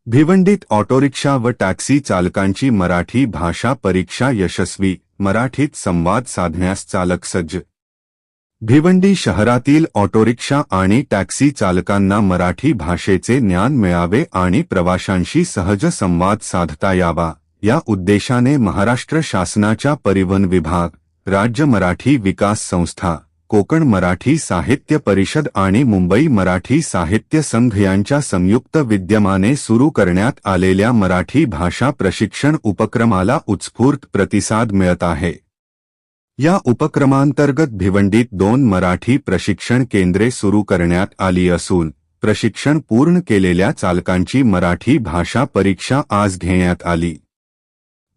भिवंडीत autorickshaw व taxi चालकांची मराठी भाषा परीक्षा यशस्वी, मराठीत संवाद साधण्यास चालक सज्ज। भिवंडी शहरातील ऑटोरिक्षा आणि टॅक्सी चालकांना मराठी भाषेचे ज्ञान मिळावे आणि प्रवाशांशी सहज संवाद साधता यावा, या उद्देशाने महाराष्ट्र शासनाच्या परिवहन विभाग, राज्य मराठी विकास संस्था, कोकण मराठी साहित्य परिषद आणि मुंबई मराठी साहित्य संघ यांच्या संयुक्त विद्यमाने सुरू करण्यात आलेल्या मराठी भाषा प्रशिक्षण उपक्रमाला उत्स्फूर्त प्रतिसाद मिळत आहे। या उपक्रमांतर्गत भिवंडीत 2 मराठी प्रशिक्षण केंद्रे सुरू करण्यात आली असून प्रशिक्षण पूर्ण केलेल्या चालकांची मराठी भाषा परीक्षा आज घेण्यात आली।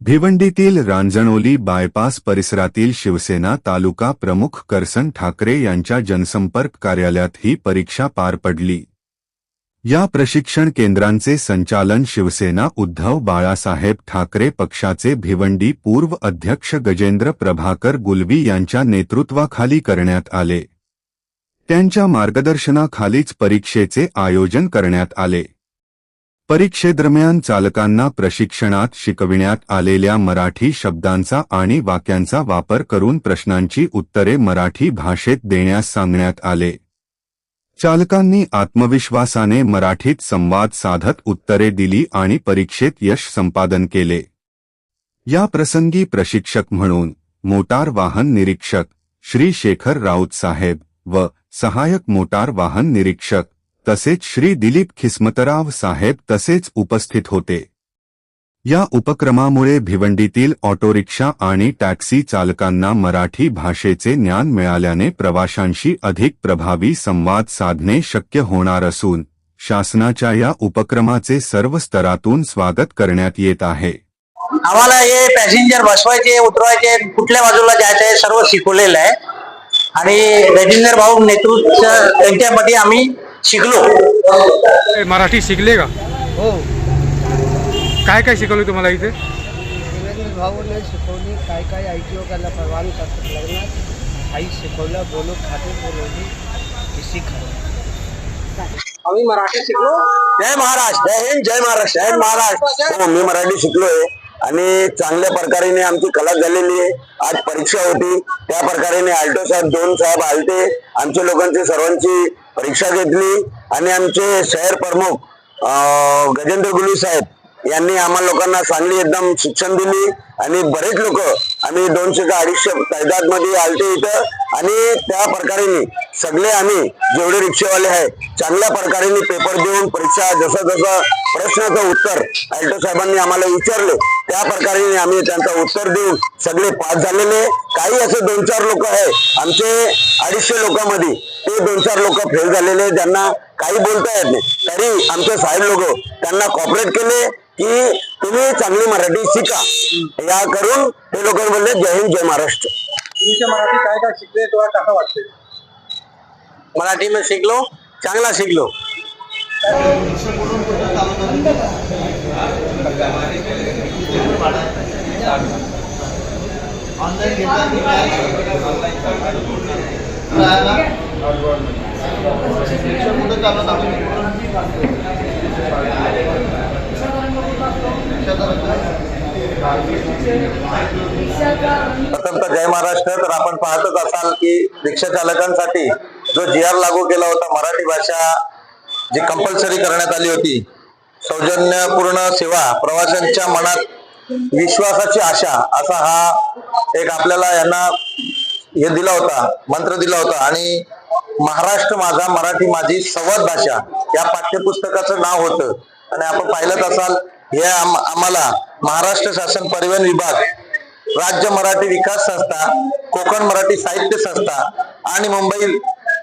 भिवंडीतील रांजणोली बायपास परिसरातील शिवसेना तालुका प्रमुख करसन ठाकरे यांच्या जनसंपर्क कार्यालयात ही परीक्षा पार पडली। या प्रशिक्षण केंद्रांचे संचालन शिवसेना उद्धव बाळासाहेब ठाकरे पक्षाचे भिवंडी पूर्व अध्यक्ष गजेंद्र प्रभाकर गुलवी यांच्या नेतृत्वाखाली करण्यात आले। त्यांच्या मार्गदर्शनाखालीच परीक्षेचे आयोजन करण्यात आले। परीक्षेदरम्यान चालकांना प्रशिक्षणात शिकविण्यात आलेल्या मराठी शब्दांचा आणि वाक्यांचा वापर करून प्रश्नांची उत्तरे मराठी भाषेत देण्यास सांगण्यात आले। चालकांनी आत्मविश्वासाने मराठीत संवाद साधत उत्तरे दिली आणि परीक्षेत यश संपादन केले। या प्रसंगी प्रशिक्षक म्हणून मोटार वाहन निरीक्षक श्री शेखर राऊत साहेब व सहायक मोटार वाहन निरीक्षक तसेच श्री दिलीप खिस्मतराव साहेब तसेच उपस्थित होते। या उपक्रमामुळे भिवंडीतील ऑटोरिक्षा आणि टॅक्सी चालकांना मराठी भाषेचे ज्ञान मिळाल्याने प्रवाशांशी अधिक प्रभावी संवाद साधणे शक्य होणार असून शासनाच्या या उपक्रमाचे सर्व स्तरातून स्वागत करण्यात येत आहे। आम्हाला हे पॅसेंजर बसवायचे, उतरवायचे, कुठल्या बाजूला जायचं आहे सर्व शिकवलेलं आहे आणि गजेंद्र भाऊ नेतृत्व त्यांच्यामध्ये आम्ही शिकलो। मराठी शिकले का? हो। काय काय शिकवलं तुम्हाला इथे? देवेंद्र भाऊने शिकवली, काय काय ITO करायला परवानगी करतात लग्नात, काही शिकवलं, बोलो खाते बोलवली की शिकवलं। आम्ही मराठी शिकलो। जय महाराष्ट्र, जय हिंद, जय महाराष्ट्र, जय महाराष्ट्र। मी मराठी शिकलोय आणि चांगल्या प्रकारे आमची कला झालेली आहे। आज परीक्षा होती, त्या प्रकारे आल्टो साहेब 2 साहेब आलते, आमच्या लोकांची सर्वांची परीक्षा घेतली आणि आमचे शहर प्रमुख गजेंद्र गुलवी साहेब यांनी आम्हा लोकांना चांगली एकदम शिक्षण दिली आणि बरेच लोक आम्ही 200 का 250 तादाद मध्ये आलते इथं आणि त्या प्रकारे सगळे आम्ही जेवढे रिक्षावाले आहे चांगल्या प्रकारे पेपर देऊन परीक्षा जसं जसं प्रश्नाचं उत्तर आल्टो साहेबांनी आम्हाला विचारले त्या प्रकारे आम्ही त्यांचं उत्तर देऊन सगळे पास झालेले। काही असे 2-4 लोक आहे आमचे 250 लोकांमध्ये, ते 2-4 लोक फेल झालेले, ज्यांना काही बोलता येत नाही, तरी आमचे साहेब लोक त्यांना कॉपरेट केले की तुम्ही चांगली मराठी शिका। या करून ते लोक बोलले जय हिंद, जय महाराष्ट्र। तुमच्या मराठी काय काय शिकले तुम्हाला कसं वाटते? मराठी में शिकलो, चांगला शिकलो। प्रथमतः जय महाराष्ट्र। तर आपण पाहतच असाल की रिक्षा चालकांसाठी जो GR लागू केला होता, मराठी भाषा जी कंपल्सरी करण्यात आली होती, सौजन्यपूर्ण सेवा, प्रवाशांच्या मनात विश्वासाची आशा, असा हा एक आपल्याला यांना हे दिला होता, मंत्र दिला होता आणि महाराष्ट्र माझा, मराठी माझी संवाद भाषा या पाठ्यपुस्तकाचं नाव होतं। आणि आपण पाहिलंच असाल हे आम्हाला महाराष्ट्र शासन परिवहन विभाग, राज्य मराठी विकास संस्था, कोकण मराठी साहित्य संस्था आणि मुंबई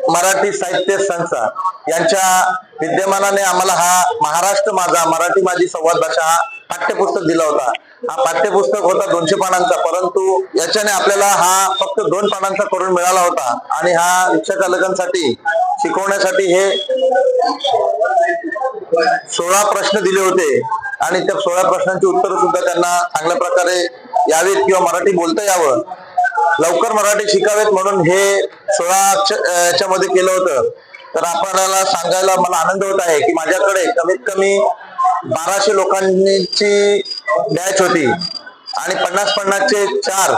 मराठी साहित्य संस्था यांच्या विद्यमानाने आम्हाला हा महाराष्ट्र माझा, मराठी माझी संवाद भाषा हा पाठ्यपुस्तक दिला होता। हा पाठ्यपुस्तक होता 200 पानांचा, परंतु याच्याने आपल्याला हा फक्त 2 पानांचा करून मिळाला होता आणि हा रिक्षा चालकांसाठी शिकवण्यासाठी हे 16 प्रश्न दिले होते आणि त्या 16 प्रश्नांची उत्तर सुद्धा त्यांना चांगल्या प्रकारे यावीत किंवा मराठी बोलता यावं, लवकर मराठी शिकावेत म्हणून हे 16 याच्यामध्ये केलं होतं। तर आपल्याला सांगायला मला आनंद होत आहे की माझ्याकडे कमीत कमी 1200 लोकांची बॅच होती आणि 50-50चे 4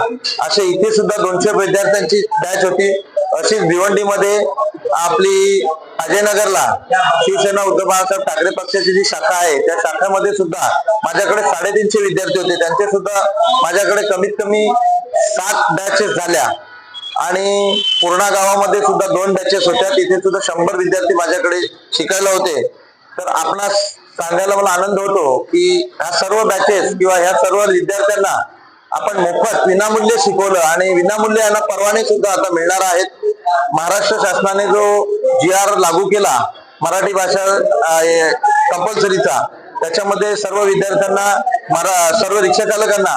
असे इथे सुद्धा 200 विद्यार्थ्यांची बॅच होती. अशीच भिवंडीमध्ये आपली अजयनगरला शिवसेना उद्धव बाळासाहेब ठाकरे पक्षाची जी शाखा आहे त्या शाखामध्ये सुद्धा माझ्याकडे 350 विद्यार्थी होते. त्यांचे सुद्धा माझ्याकडे कमीत कमी 7 बॅचेस झाल्या आणि पूर्णा गावामध्ये सुद्धा 2 बॅचेस होत्या. तिथे सुद्धा 100 विद्यार्थी माझ्याकडे शिकायला होते. तर आपणास सांगायला मला आनंद होतो की ह्या सर्व बॅचेस किंवा ह्या सर्व विद्यार्थ्यांना आपण मोफत विनामूल्य शिकवलं आणि विनामूल्य यांना परवाने सुद्धा आता मिळणार आहेत. महाराष्ट्र शासनाने जो GR लागू केला मराठी भाषा कंपल्सरीचा, त्याच्यामध्ये सर्व विद्यार्थ्यांना सर्व रिक्षा चालकांना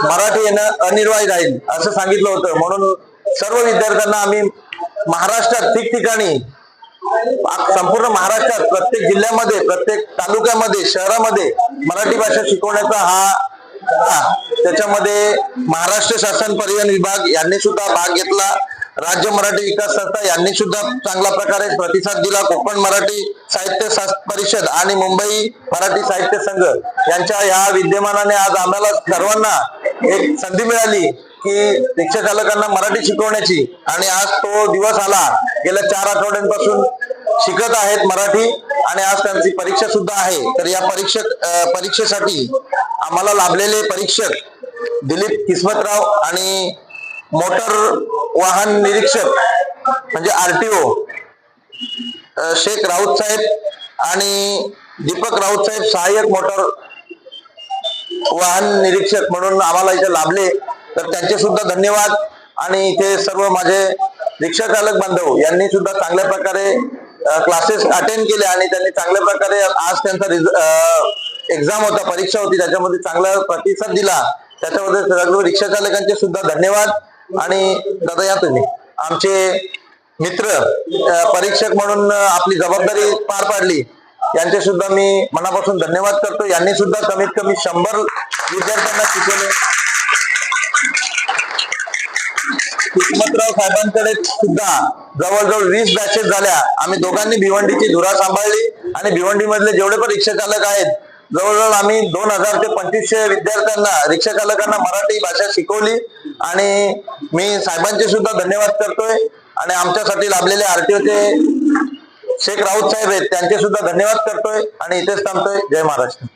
मराठी येणं अनिवार्य राहील असं सांगितलं होतं. म्हणून सर्व विद्यार्थ्यांना आम्ही महाराष्ट्रात ठिकठिकाणी संपूर्ण महाराष्ट्रात प्रत्येक जिल्ह्यामध्ये प्रत्येक तालुक्यामध्ये शहरामध्ये मराठी भाषा शिकवण्याचा हा त्याच्यामध्ये महाराष्ट्र शासन परिवहन विभाग यांनी सुद्धा भाग घेतला. राज्य मराठी विकास संस्था यांनी सुद्धा चांगल्या प्रकारे प्रतिसाद दिला. कोकण मराठी साहित्य परिषद आणि मुंबई मराठी साहित्य संघ यांच्या या विद्यमानाने आज आम्हाला सर्वांना एक संधी मिळाली की रिक्षा चालकांना मराठी शिकवण्याची आणि आज तो दिवस आला. गेल्या 4 आठवड्यांपासून शिकत आहेत मराठी आणि आज त्यांची परीक्षा सुद्धा आहे. तर या परीक्षेसाठी आम्हाला लाभलेले परीक्षक दिलीप किस्मतराव आणि मोटर वाहन निरीक्षक म्हणजे RTO शेख राऊत साहेब आणि दीपक राऊत साहेब सहाय्यक मोटर वाहन निरीक्षक म्हणून आम्हाला इथे लाभले. तर त्यांचे सुद्धा धन्यवाद. आणि इथे सर्व माझे रिक्षा चालक बांधव यांनी सुद्धा चांगल्या प्रकारे क्लासेस अटेंड केले आणि त्यांनी चांगल्या प्रकारे आज त्यांचा एक्झाम होता, परीक्षा होती, त्याच्यामध्ये चांगला प्रतिसाद दिला. त्याच्यामध्ये सर्व रिक्षा चालकांचे सुद्धा धन्यवाद. आणि दादा या तुम्ही आमचे मित्र परीक्षक म्हणून आपली जबाबदारी पार पाडली यांचे सुद्धा मी मनापासून धन्यवाद करतो. यांनी सुद्धा कमीत कमी 100 विद्यार्थ्यांना शिकवले. किस्मतराव साहेबांकडे सुद्धा जवळजवळ 20 बॅचेस झाल्या. आम्ही दोघांनी भिवंडीची धुरा सांभाळली आणि भिवंडी मधले जेवढे पण रिक्षा चालक आहेत जवळजवळ आम्ही 2000 ते 2500 विद्यार्थ्यांना रिक्षा चालकांना मराठी भाषा शिकवली. आणि मी साहेबांचे सुद्धा धन्यवाद करतोय आणि आमच्यासाठी लाभलेले RTOचे शेख राऊत साहेब आहेत त्यांचे सुद्धा धन्यवाद करतोय आणि इथेच थांबतोय. जय महाराष्ट्र.